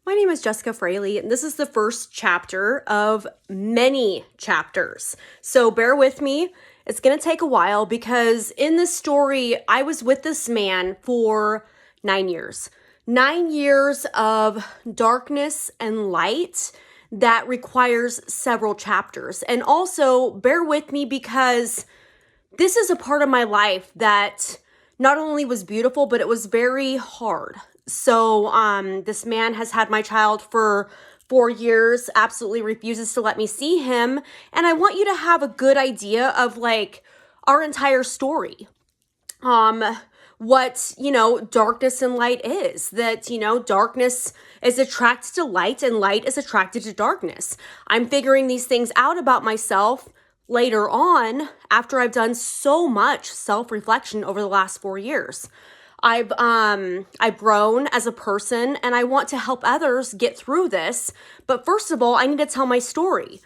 My name is Jessica Fraley, and this is the first chapter of many chapters. So bear with me. It's going to take a while because in this story, I was with this man for 9 years. 9 years of darkness and light that requires several chapters. And also, bear with me because this is a part of my life that not only was beautiful, but it was very hard. So this man has had my child for 4 years, absolutely refuses to let me see him. And I want you to have a good idea of like our entire story. What, darkness and light is. That, darkness is attracted to light and light is attracted to darkness. I'm figuring these things out about myself later on after I've done so much self-reflection over the last 4 years. I've grown as a person and I want to help others get through this. But first of all, I need to tell my story.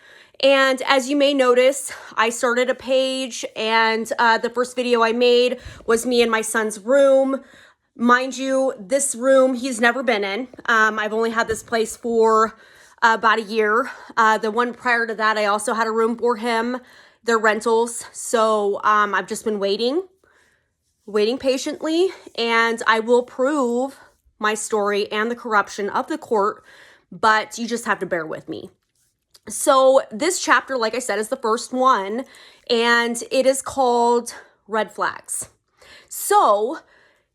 And as you may notice, I started a page and the first video I made was me in my son's room. Mind you, this room he's never been in. I've only had this place for about a year. The one prior to that, I also had a room for him. They're rentals. So I've just been waiting patiently, and I will prove my story and the corruption of the court, but you just have to bear with me. So this chapter, like I said, is the first one, and it is called Red Flags. So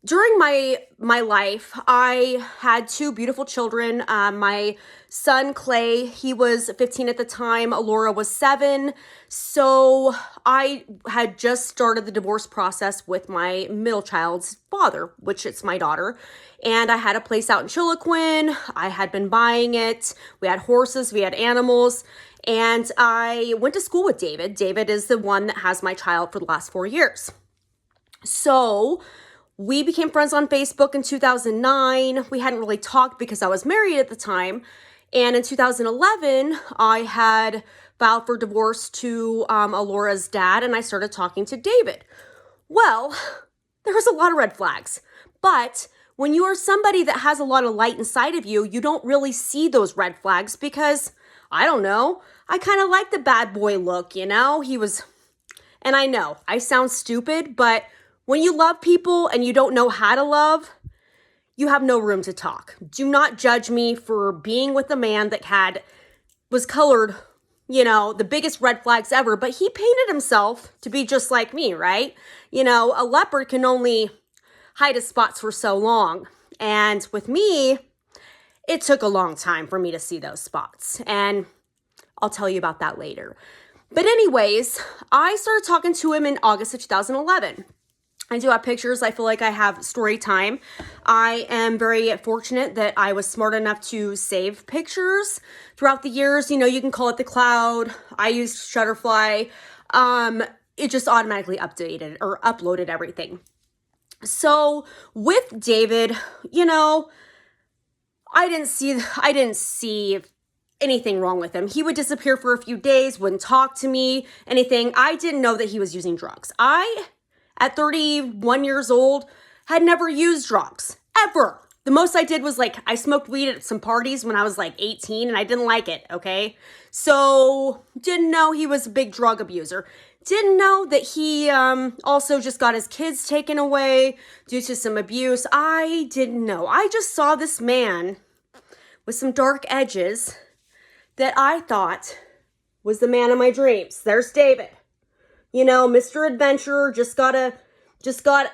during my life, I had 2 beautiful children. My son, Clay, he was 15 at the time. Alora was 7. So I had just started the divorce process with my middle child's father, which it's my daughter. And I had a place out in Chiloquin. I had been buying it. We had horses, we had animals. And I went to school with David. David is the one that has my child for the last 4 years. So we became friends on Facebook in 2009. We hadn't really talked because I was married at the time. And in 2011, I had filed for divorce to Alora's dad, and I started talking to David. Well, there was a lot of red flags. But when you are somebody that has a lot of light inside of you, you don't really see those red flags because, I don't know, I kind of like the bad boy look, He was, and I know, I sound stupid, but when you love people and you don't know how to love, you have no room to talk. Do not judge me for being with a man that was colored, the biggest red flags ever, but he painted himself to be just like me, right? A leopard can only hide his spots for so long. And with me, it took a long time for me to see those spots. And I'll tell you about that later. But anyways, I started talking to him in August of 2011. I do have pictures. I feel like I have story time. I am very fortunate that I was smart enough to save pictures throughout the years. You can call it the cloud. I used Shutterfly. It just automatically updated or uploaded everything. So with David, I didn't see anything wrong with him. He would disappear for a few days, wouldn't talk to me, anything. I didn't know that he was using drugs. At 31 years old, had never used drugs, ever. The most I did was I smoked weed at some parties when I was 18 and I didn't like it, okay? So, didn't know he was a big drug abuser. Didn't know that he also just got his kids taken away due to some abuse. I didn't know. I just saw this man with some dark edges that I thought was the man of my dreams. There's David. Mr. Adventurer just got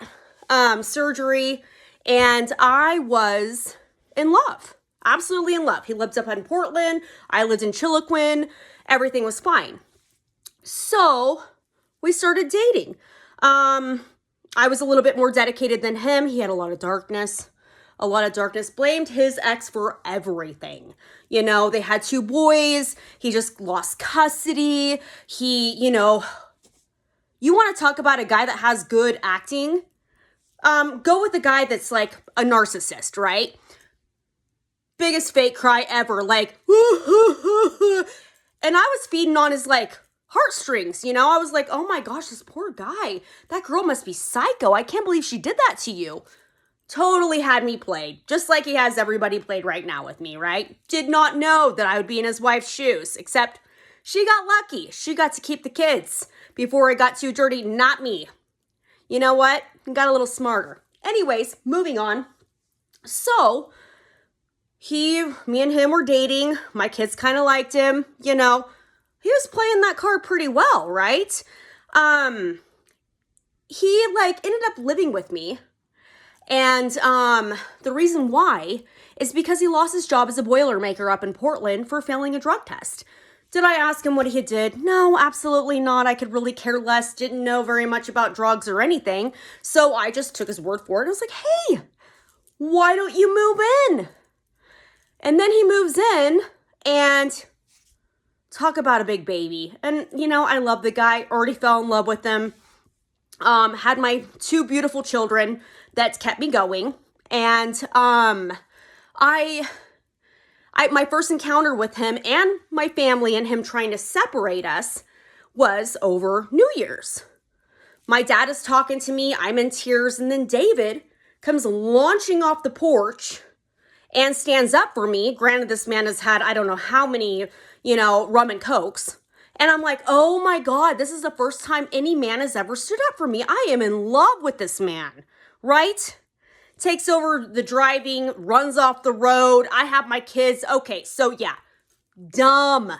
surgery, and I was in love, absolutely in love. He lived up in Portland. I lived in Chiloquin. Everything was fine. So we started dating. I was a little bit more dedicated than him. He had a lot of darkness. Blamed his ex for everything. They had 2 boys. He just lost custody. You want to talk about a guy that has good acting? Go with a guy that's a narcissist, right? Biggest fake cry ever, and I was feeding on his heartstrings, I was like, oh my gosh, this poor guy. That girl must be psycho. I can't believe she did that to you. Totally had me played, just like he has everybody played right now with me, right? Did not know that I would be in his wife's shoes, except she got lucky. She got to keep the kids before it got too dirty, not me. You know what? Got a little smarter. Anyways, moving on. So, me and him were dating. My kids kind of liked him, you know. He was playing that card pretty well, right? He ended up living with me. And the reason why is because he lost his job as a Boilermaker up in Portland for failing a drug test. Did I ask him what he did? No, absolutely not. I could really care less. Didn't know very much about drugs or anything. So I just took his word for it. I was like, hey, why don't you move in? And then he moves in, and talk about a big baby. And, you know, I love the guy. Already fell in love with him. Had my 2 beautiful children that kept me going. And my first encounter with him and my family and him trying to separate us was over New Year's. My dad is talking to me. I'm in tears. And then David comes launching off the porch and stands up for me. Granted, this man has had, I don't know how many, rum and cokes. And I'm like, oh my God, this is the first time any man has ever stood up for me. I am in love with this man, right? Takes over the driving, runs off the road. I have my kids. Okay, so yeah, dumb.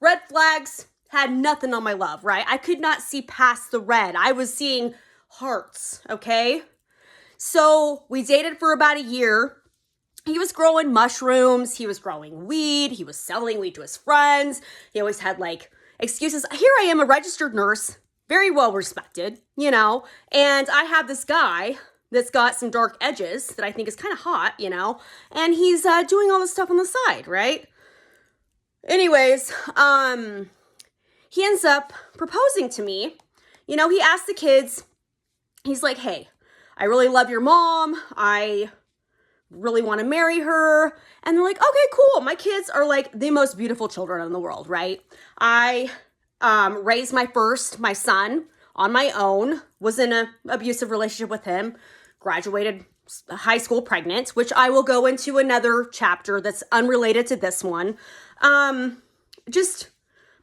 Red flags, had nothing on my love, right? I could not see past the red. I was seeing hearts, okay? So we dated for about a year. He was growing mushrooms. He was growing weed. He was selling weed to his friends. He always had excuses. Here I am, a registered nurse, very well respected, and I have this guy that's got some dark edges that I think is kind of hot, and he's doing all this stuff on the side, right? Anyways, he ends up proposing to me. He asked the kids, he's like, hey, I really love your mom. I really want to marry her. And they're like, okay, cool. My kids are the most beautiful children in the world, right? I raised my son on my own, was in an abusive relationship with him, graduated high school pregnant, which I will go into another chapter that's unrelated to this one. Just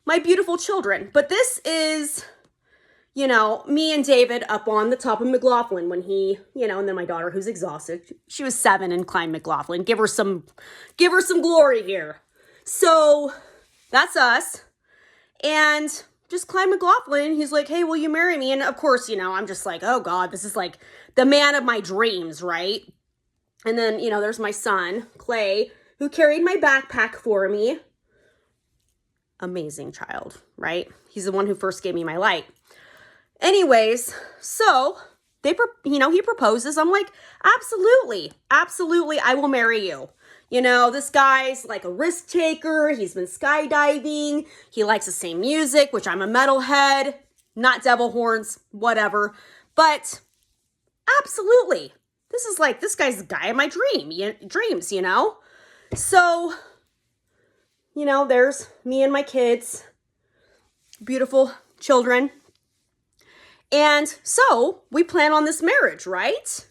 my beautiful children. But this is, me and David up on the top of McLaughlin when he, and then my daughter who's exhausted. She was 7 and climbed McLaughlin. Give her some glory here. So that's us. And just climbed McLaughlin. He's like, hey, will you marry me? And of course, I'm just like, oh God, this is the man of my dreams, right? And then, there's my son, Clay, who carried my backpack for me. Amazing child, right? He's the one who first gave me my light. Anyways, so he proposes. I'm like, absolutely, I will marry you. This guy's a risk taker. He's been skydiving. He likes the same music, which I'm a metalhead, not devil horns, whatever. But absolutely, this is this guy's the guy of my dreams, So, there's me and my kids, beautiful children. And so we plan on this marriage, right?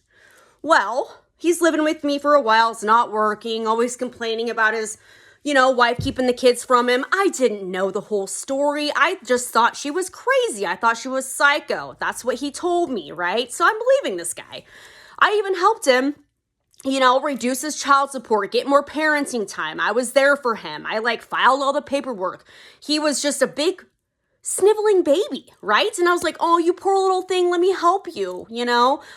Well, he's living with me for a while. It's not working, always complaining about his, wife keeping the kids from him. I didn't know the whole story. I just thought she was crazy. I thought she was psycho. That's what he told me, right? So I'm believing this guy. I even helped him, reduce his child support, get more parenting time. I was there for him. I filed all the paperwork. He was just a big sniveling baby, right? And I was like, oh, you poor little thing, let me help you,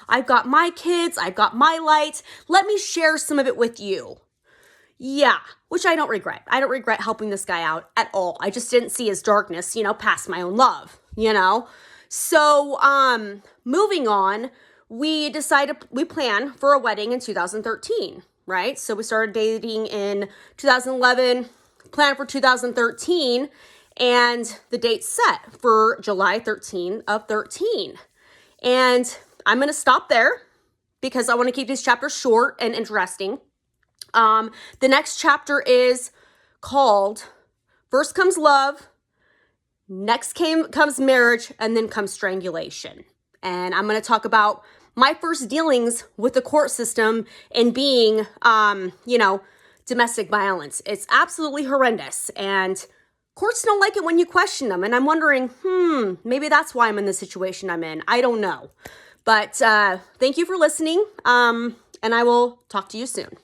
I've got my kids, I've got my light, let me share some of it with you. Yeah, which I don't regret. I don't regret helping this guy out at all. I just didn't see his darkness, past my own love, So, moving on, we plan for a wedding in 2013, right? So we started dating in 2011, planned for 2013, and the date's set for July 13 of 13. And I'm going to stop there because I want to keep these chapters short and interesting. The next chapter is called First Comes Love, Next comes Marriage, and then comes Strangulation. And I'm going to talk about my first dealings with the court system and being, domestic violence. It's absolutely horrendous. And courts don't like it when you question them. And I'm wondering, maybe that's why I'm in the situation I'm in. I don't know. But thank you for listening. And I will talk to you soon.